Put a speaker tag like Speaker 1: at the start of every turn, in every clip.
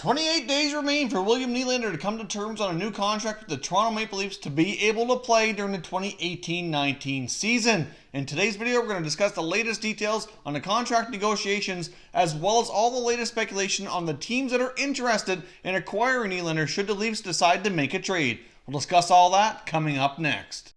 Speaker 1: 28 days remain for William Nylander to come to terms on a new contract with the Toronto Maple Leafs to be able to play during the 2018-19 season. In today's video, we're going to discuss the latest details on the contract negotiations, as well as all the latest speculation on the teams that are interested in acquiring Nylander should the Leafs decide to make a trade. We'll discuss all that coming up next.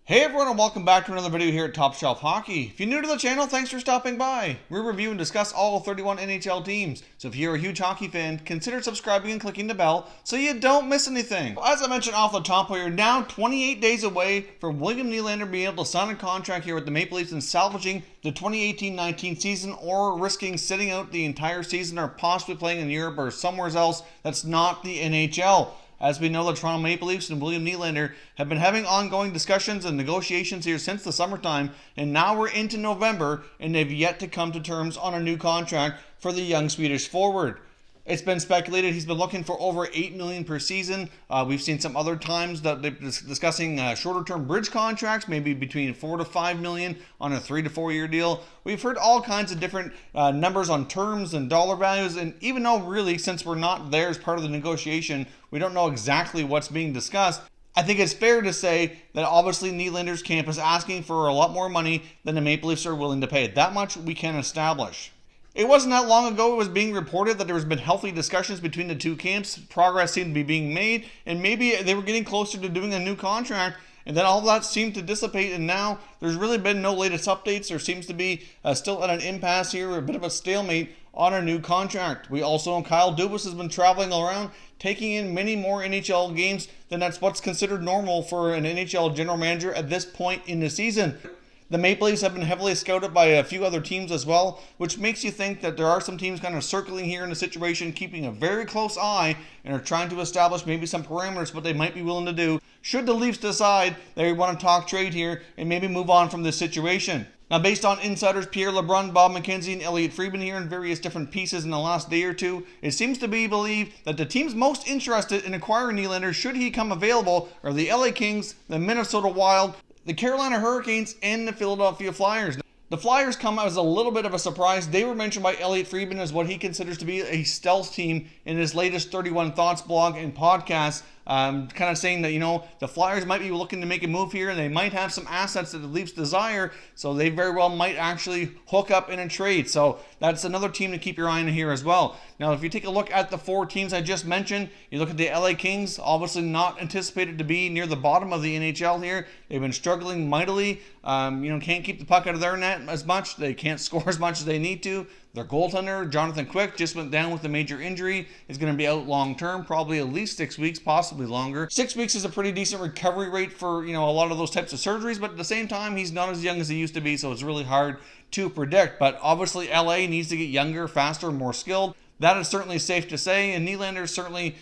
Speaker 1: Hey everyone, and welcome back to another video here at Top Shelf Hockey. If you're new to the channel, thanks for stopping by. We review and discuss all 31 NHL teams, so if you're a huge hockey fan, consider subscribing and clicking the bell so you don't miss anything. As I mentioned off the top, we are now 28 days away from William Nylander being able to sign a contract here with the Maple Leafs and salvaging the 2018-19 season, or risking sitting out the entire season or possibly playing in Europe or somewhere else that's not the NHL. As we know, the Toronto Maple Leafs and William Nylander have been having ongoing discussions and negotiations here since the summertime, and now we're into November, and they've yet to come to terms on a new contract for the young Swedish forward. It's been speculated he's been looking for over $8 million per season. We've seen some other times that they're discussing shorter-term bridge contracts, maybe between $4 to $5 million on a 3 to 4 year deal. We've heard all kinds of different numbers on terms and dollar values, and even though really, since we're not there as part of the negotiation, we don't know exactly what's being discussed, I think it's fair to say that obviously Nylander's camp is asking for a lot more money than the Maple Leafs are willing to pay. That much we can establish. It wasn't that long ago it was being reported that there has been healthy discussions between the two camps. Progress seemed to be being made, and maybe they were getting closer to doing a new contract, and then all of that seemed to dissipate, and now there's really been no latest updates. There seems to be still at an impasse here, a bit of a stalemate on a new contract. We also know Kyle Dubas has been traveling around, taking in many more NHL games than that's what's considered normal for an NHL general manager at this point in the season. The Maple Leafs have been heavily scouted by a few other teams as well, which makes you think that there are some teams kind of circling here in the situation, keeping a very close eye, and are trying to establish maybe some parameters what they might be willing to do should the Leafs decide they want to talk trade here and maybe move on from this situation. Now, based on insiders Pierre LeBrun, Bob McKenzie, and Elliot Friedman here in various different pieces in the last day or two, it seems to be believed that the teams most interested in acquiring Nylander should he come available are the LA Kings, the Minnesota Wild, the Carolina Hurricanes, and the Philadelphia Flyers. The Flyers come as a little bit of a surprise. They were mentioned by Elliot Friedman as what he considers to be a stealth team in his latest 31 Thoughts blog and podcast, kind of saying that, the Flyers might be looking to make a move here, and they might have some assets that the Leafs desire, so they very well might actually hook up in a trade. So that's another team to keep your eye on here as well. Now, if you take a look at the four teams I just mentioned, you look at the LA Kings, obviously not anticipated to be near the bottom of the NHL here. They've been struggling mightily. Can't keep the puck out of their net as much. They can't score as much as they need to. Their goaltender, Jonathan Quick, just went down with a major injury. Is going to be out long term, probably at least 6 weeks, possibly longer. 6 weeks is a pretty decent recovery rate for a lot of those types of surgeries, but at the same time, he's not as young as he used to be, so it's really hard to predict. But obviously, LA needs to get younger, faster, more skilled. That is certainly safe to say, and Nylander certainly,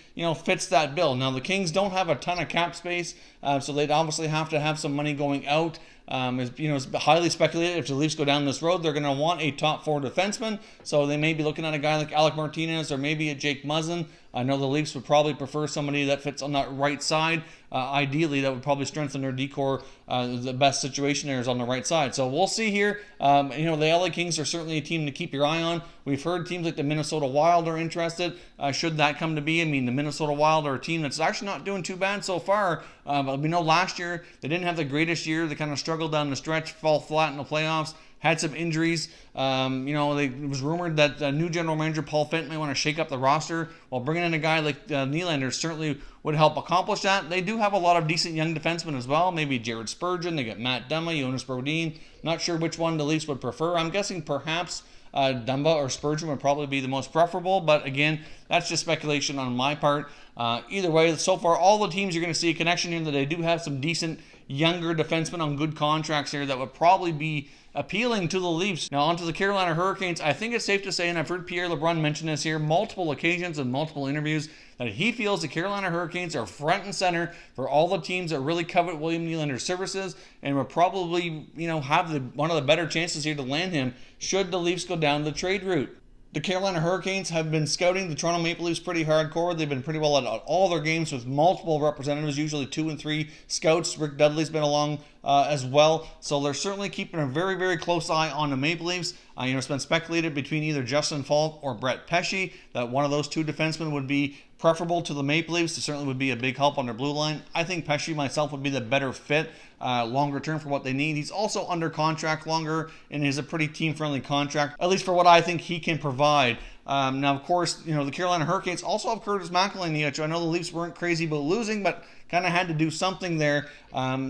Speaker 1: fits that bill. Now, the Kings don't have a ton of cap space, so they'd obviously have to have some money going out. It's highly speculated if the Leafs go down this road, they're going to want a top four defenseman, so they may be looking at a guy like Alec Martinez or maybe a Jake Muzzin. I know the Leafs would probably prefer somebody that fits on that right side. Ideally, that would probably strengthen their decor. The best situation there is on the right side. So we'll see here. The LA Kings are certainly a team to keep your eye on. We've heard teams like the Minnesota Wild are interested. Should that come to be, the Minnesota Wild are a team that's actually not doing too bad so far. But we know last year they didn't have the greatest year. They kind of struggled down the stretch, fall flat in the playoffs. Had some injuries. It was rumored that new general manager Paul Fent may want to shake up the roster. While bringing in a guy like Nylander certainly would help accomplish that. They do have a lot of decent young defensemen as well. Maybe Jared Spurgeon. They got Matt Dumba, Jonas Brodin. Not sure which one the Leafs would prefer. I'm guessing perhaps Dumba or Spurgeon would probably be the most preferable. But again, that's just speculation on my part. Either way, so far all the teams you're going to see a connection here that they do have some decent younger defensemen on good contracts here that would probably be appealing to the Leafs. Now onto the Carolina Hurricanes. I think it's safe to say, and I've heard Pierre LeBrun mention this here multiple occasions and multiple interviews, that he feels the Carolina Hurricanes are front and center for all the teams that really covet William Nylander's services and would probably, have one of the better chances here to land him should the Leafs go down the trade route. The Carolina Hurricanes have been scouting the Toronto Maple Leafs pretty hardcore. They've been pretty well at all their games with multiple representatives, usually 2 and 3 scouts. Rick Dudley's been along as well. So they're certainly keeping a very, very close eye on the Maple Leafs. It's been speculated between either Justin Falk or Brett Pesce that one of those two defensemen would be preferable to the Maple Leafs. It certainly would be a big help on their blue line. I think Pesce myself would be the better fit longer term for what they need. He's also under contract longer and is a pretty team-friendly contract, at least for what I think he can provide. Now, of course, the Carolina Hurricanes also have Curtis McElhinney. I know the Leafs weren't crazy about losing, but kind of had to do something there.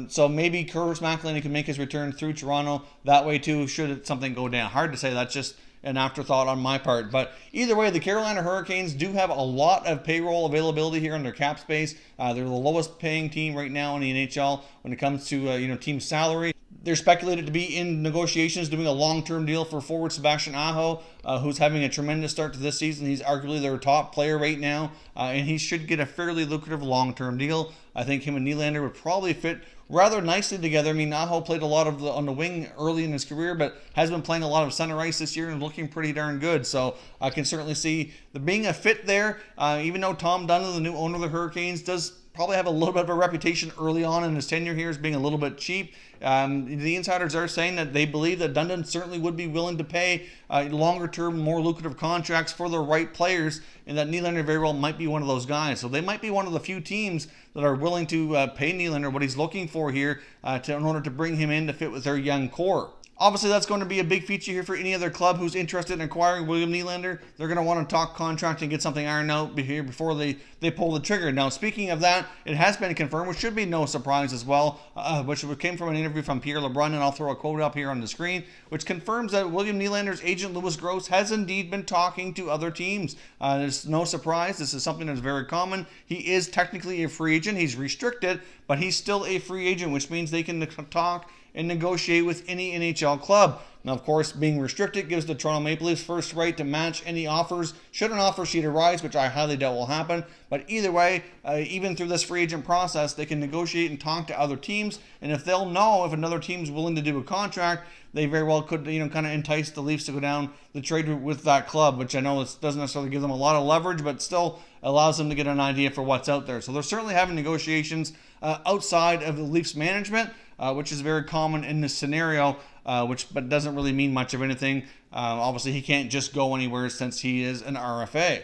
Speaker 1: So maybe Curtis McElhinney can make his return through Toronto that way too, should something go down. Hard to say. That's just an afterthought on my part. But either way, the Carolina Hurricanes do have a lot of payroll availability here on their cap space. They're the lowest paying team right now in the NHL when it comes to team salary. They're speculated to be in negotiations doing a long-term deal for forward Sebastian Aho, who's having a tremendous start to this season. He's arguably their top player right now, and he should get a fairly lucrative long-term deal. I think him and Nylander would probably fit rather nicely together. I mean, Aho played a lot on the wing early in his career, but has been playing a lot of center ice this year and looking pretty darn good. So I can certainly see there being a fit there, even though Tom Dundon, the new owner of the Hurricanes, does probably have a little bit of a reputation early on in his tenure here as being a little bit cheap. The insiders are saying that they believe that Dundon certainly would be willing to pay longer-term, more lucrative contracts for the right players, and that Nylander very well might be one of those guys. So they might be one of the few teams that are willing to pay Nylander what he's looking for here in order to bring him in to fit with their young core. Obviously, that's going to be a big feature here for any other club who's interested in acquiring William Nylander. They're going to want to talk contract and get something ironed out here before they pull the trigger. Now, speaking of that, it has been confirmed, which should be no surprise as well, which came from an interview from Pierre LeBrun, and I'll throw a quote up here on the screen, which confirms that William Nylander's agent, Louis Gross, has indeed been talking to other teams. There's no surprise. This is something that's very common. He is technically a free agent. He's restricted, but he's still a free agent, which means they can talk and negotiate with any NHL club. Now, of course, being restricted gives the Toronto Maple Leafs first right to match any offers should an offer sheet arise, which I highly doubt will happen. But either way, even through this free agent process, they can negotiate and talk to other teams. And if they'll know if another team's willing to do a contract, they very well could, kind of entice the Leafs to go down the trade route with that club, which I know doesn't necessarily give them a lot of leverage, but still allows them to get an idea for what's out there. So they're certainly having negotiations outside of the Leafs management, which is very common in this scenario, but doesn't really mean much of anything. Obviously, he can't just go anywhere since he is an RFA.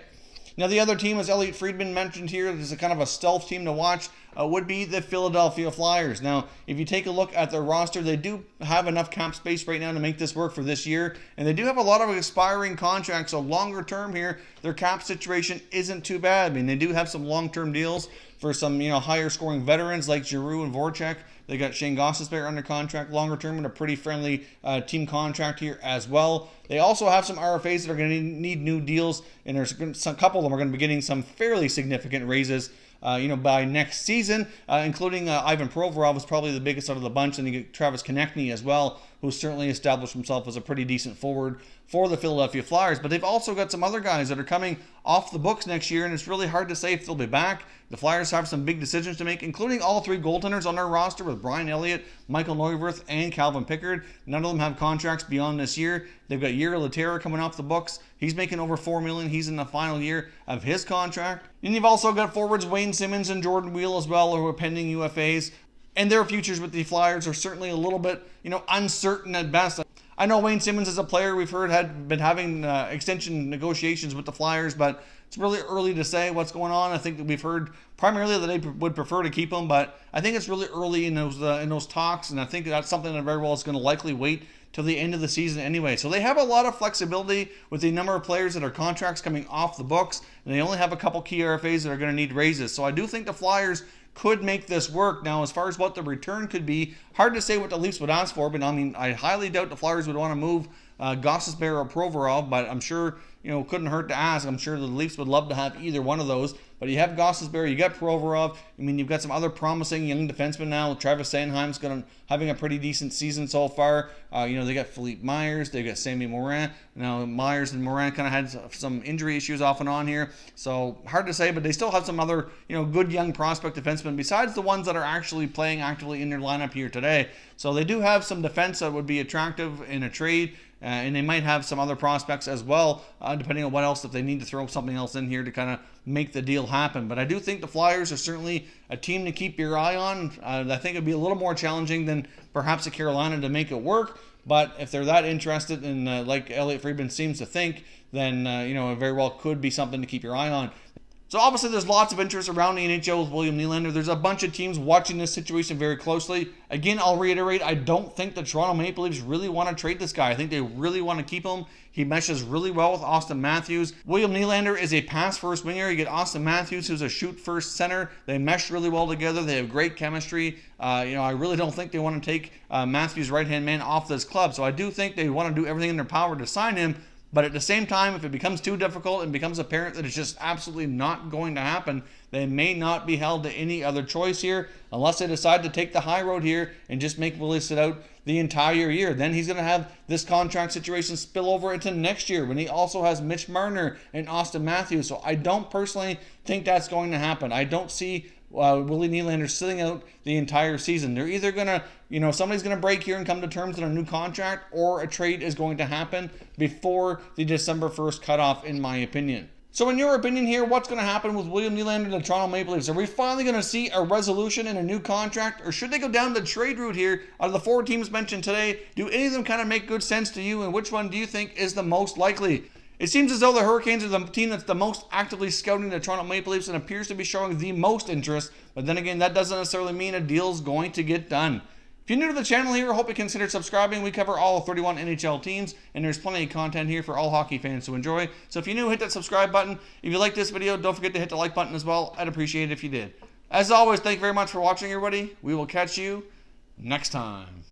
Speaker 1: Now, the other team, as Elliot Friedman mentioned here, is a kind of a stealth team to watch, would be the Philadelphia Flyers. Now, if you take a look at their roster, they do have enough cap space right now to make this work for this year, and they do have a lot of expiring contracts, so longer term here, their cap situation isn't too bad. I mean, they do have some long-term deals for some, higher scoring veterans like Giroux and Voracek. They got Shane Gostisbehere under contract longer term and a pretty friendly team contract here as well. They also have some RFAs that are going to need new deals, and there's a couple of them are going to be getting some fairly significant raises by next season, including Ivan Provorov is probably the biggest out of the bunch, and you get Travis Konechny as well, who's certainly established himself as a pretty decent forward for the Philadelphia Flyers. But they've also got some other guys that are coming off the books next year, and it's really hard to say if they'll be back. The Flyers have some big decisions to make, including all three goaltenders on their roster with Brian Elliott, Michael Neuwirth, and Calvin Pickard. None of them have contracts beyond this year. They've got Jiri Lehtera coming off the books. He's making over $4 million. He's in the final year of his contract. And you've also got forwards Wayne Simmons and Jordan Wheel as well, who are pending UFAs. And their futures with the Flyers are certainly a little bit, uncertain at best. I know Wayne Simmons is a player we've heard had been having extension negotiations with the Flyers, but it's really early to say what's going on. I think that we've heard primarily that they would prefer to keep him, but I think it's really early in those talks, and I think that's something that very well is going to likely wait till the end of the season anyway. So they have a lot of flexibility with the number of players that are contracts coming off the books, and they only have a couple key RFAs that are going to need raises. So I do think the Flyers could make this work. Now, as far as what the return could be, hard to say what the Leafs would ask for, but I highly doubt the Flyers would want to move Gostisbehere or Provorov, but I'm sure, couldn't hurt to ask. I'm sure the Leafs would love to have either one of those. But you have Gostisbehere, you got Provorov. You've got some other promising young defensemen now. Travis Sanheim's having a pretty decent season so far. They got Philippe Myers, they got Sammy Morin. Now, Myers and Morin kind of had some injury issues off and on here. So, hard to say, but they still have some other, good young prospect defensemen besides the ones that are actually playing actively in their lineup here today. So, they do have some defense that would be attractive in a trade. and they might have some other prospects as well, depending on what else, if they need to throw something else in here to kind of make the deal happen. But I do think the Flyers are certainly a team to keep your eye on. I think it'd be a little more challenging than perhaps a Carolina to make it work. But if they're that interested in, like Elliot Friedman seems to think, then it very well could be something to keep your eye on. So obviously there's lots of interest around the NHL with William Nylander. There's a bunch of teams watching this situation very closely. Again, I'll reiterate, I don't think the Toronto Maple Leafs really want to trade this guy. I think they really want to keep him. He meshes really well with Austin Matthews. William Nylander is a pass-first winger. You get Austin Matthews, who's a shoot-first center. They mesh really well together. They have great chemistry. I really don't think they want to take Matthews' right-hand man off this club. So I do think they want to do everything in their power to sign him. But at the same time, if it becomes too difficult and becomes apparent that it's just absolutely not going to happen, they may not be held to any other choice here unless they decide to take the high road here and just make Willie sit out the entire year. Then he's going to have this contract situation spill over into next year when he also has Mitch Marner and Austin Matthews. So I don't personally think that's going to happen. I don't see Willie Nylander sitting out the entire season. They're either going to, somebody's going to break here and come to terms on a new contract, or a trade is going to happen before the December 1st cutoff, in my opinion. So in your opinion here, what's going to happen with William Nylander and the Toronto Maple Leafs? Are we finally going to see a resolution and a new contract, or should they go down the trade route here? Out of the 4 teams mentioned today, do any of them kind of make good sense to you, and which one do you think is the most likely? It seems as though the Hurricanes are the team that's the most actively scouting the Toronto Maple Leafs and appears to be showing the most interest, but then again, that doesn't necessarily mean a deal's going to get done. If you're new to the channel here, I hope you consider subscribing. We cover all 31 NHL teams, and there's plenty of content here for all hockey fans to enjoy. So if you're new, hit that subscribe button. If you like this video, don't forget to hit the like button as well. I'd appreciate it if you did. As always, thank you very much for watching, everybody. We will catch you next time.